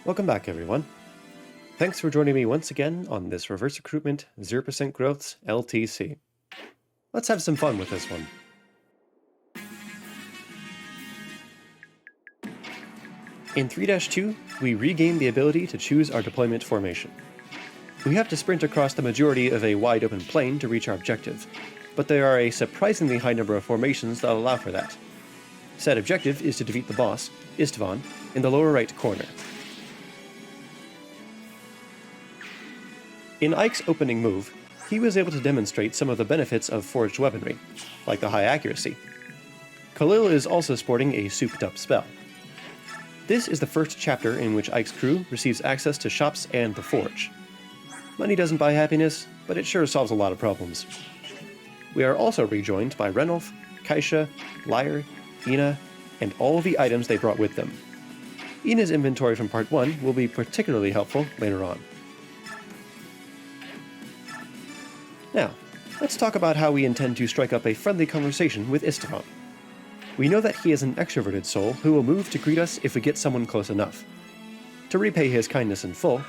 Welcome back, everyone. Thanks for joining me once again on this Reverse Recruitment 0% Growths LTC. Let's have some fun with this one. In 3-2, we regain the ability to choose our deployment formation. We have to sprint across the majority of a wide open plain to reach our objective, but there are a surprisingly high number of formations that allow for that. Said objective is to defeat the boss, Istvan, in the lower right corner. In Ike's opening move, he was able to demonstrate some of the benefits of forged weaponry, like the high accuracy. Khalil is also sporting a souped-up spell. This is the first chapter in which Ike's crew receives access to shops and the forge. Money doesn't buy happiness, but it sure solves a lot of problems. We are also rejoined by Renulf, Kaisha, Lyre, Ina, and all the items they brought with them. Ina's inventory from Part 1 will be particularly helpful later on. Now, let's talk about how we intend to strike up a friendly conversation with Istvan. We know that he is an extroverted soul who will move to greet us if we get someone close enough. To repay his kindness in full,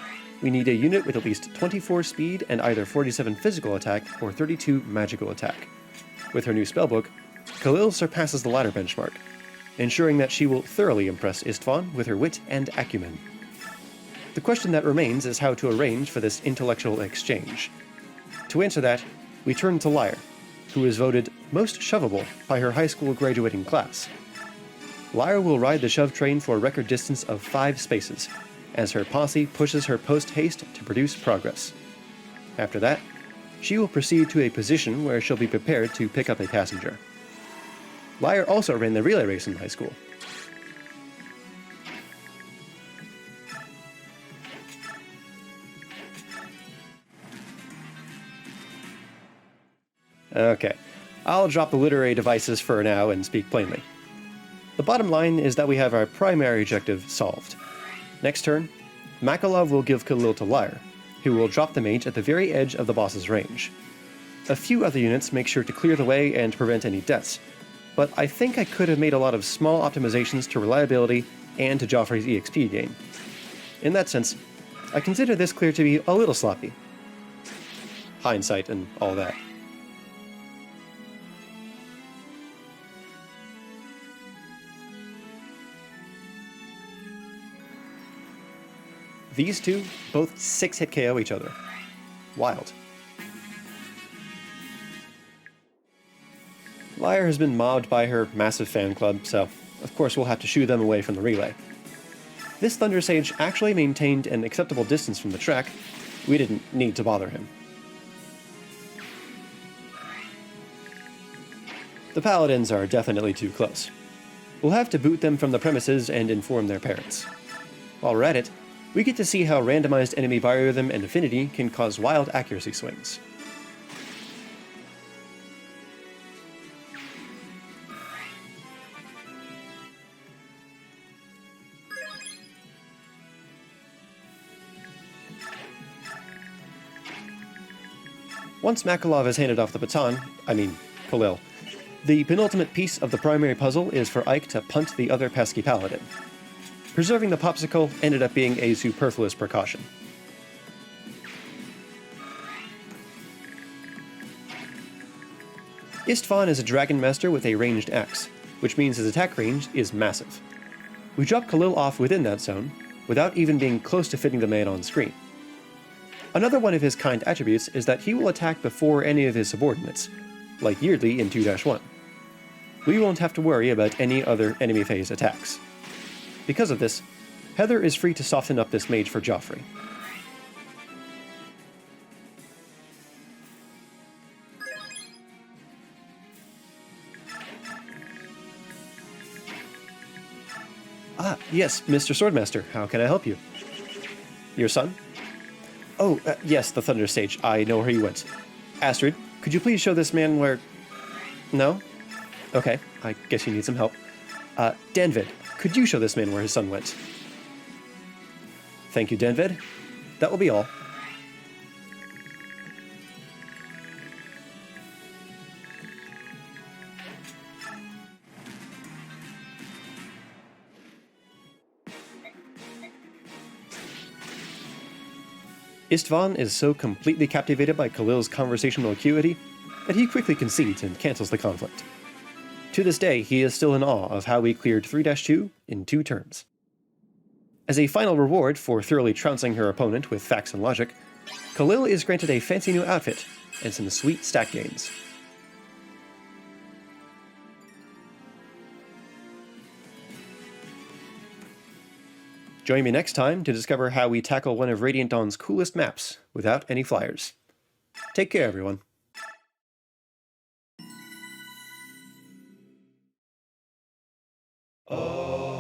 we need a unit with at least 24 speed and either 47 physical attack or 32 magical attack. With her new spellbook, Khalil surpasses the latter benchmark, ensuring that she will thoroughly impress Istvan with her wit and acumen. The question that remains is how to arrange for this intellectual exchange. To answer that, we turn to Lyre, who is voted most shovable by her high school graduating class. Lyre will ride the shove train for a record distance of 5 spaces, as her posse pushes her post-haste to produce progress. After that, she will proceed to a position where she'll be prepared to pick up a passenger. Lyre also ran the relay race in high school. Okay, I'll drop the literary devices for now and speak plainly. The bottom line is that we have our primary objective solved. Next turn, Makalov will give Khalil to Lyre, who will drop the mage at the very edge of the boss's range. A few other units make sure to clear the way and prevent any deaths, but I think I could have made a lot of small optimizations to reliability and to Joffrey's EXP gain. In that sense, I consider this clear to be a little sloppy. Hindsight and all that. These two both 6-hit KO each other. Wild. Lyre has been mobbed by her massive fan club, so of course we'll have to shoo them away from the relay. This Thunder Sage actually maintained an acceptable distance from the track. We didn't need to bother him. The Paladins are definitely too close. We'll have to boot them from the premises and inform their parents. While we're at it, we get to see how randomized enemy biorhythm and affinity can cause wild accuracy swings. Once Makalov has handed off the baton, Khalil, the penultimate piece of the primary puzzle is for Ike to punt the other pesky paladin. Preserving the Popsicle ended up being a superfluous precaution. Istvan is a Dragon Master with a ranged axe, which means his attack range is massive. We drop Khalil off within that zone, without even being close to fitting the man on screen. Another one of his kind attributes is that he will attack before any of his subordinates, like Yeardley in 2-1. We won't have to worry about any other enemy phase attacks. Because of this, Heather is free to soften up this mage for Joffrey. Ah, yes, Mr. Swordmaster, how can I help you? Your son? Oh, yes, the Thunder Sage. I know where he went. Astrid, could you please show this man where... No? Okay, I guess you need some help. Danvid, could you show this man where his son went? Thank you, Danvid. That will be all. Istvan is so completely captivated by Khalil's conversational acuity that he quickly concedes and cancels the conflict. To this day, he is still in awe of how we cleared 3-2 in 2 turns. As a final reward for thoroughly trouncing her opponent with facts and logic, Khalil is granted a fancy new outfit and some sweet stat gains. Join me next time to discover how we tackle one of Radiant Dawn's coolest maps without any flyers. Take care, everyone. Oh.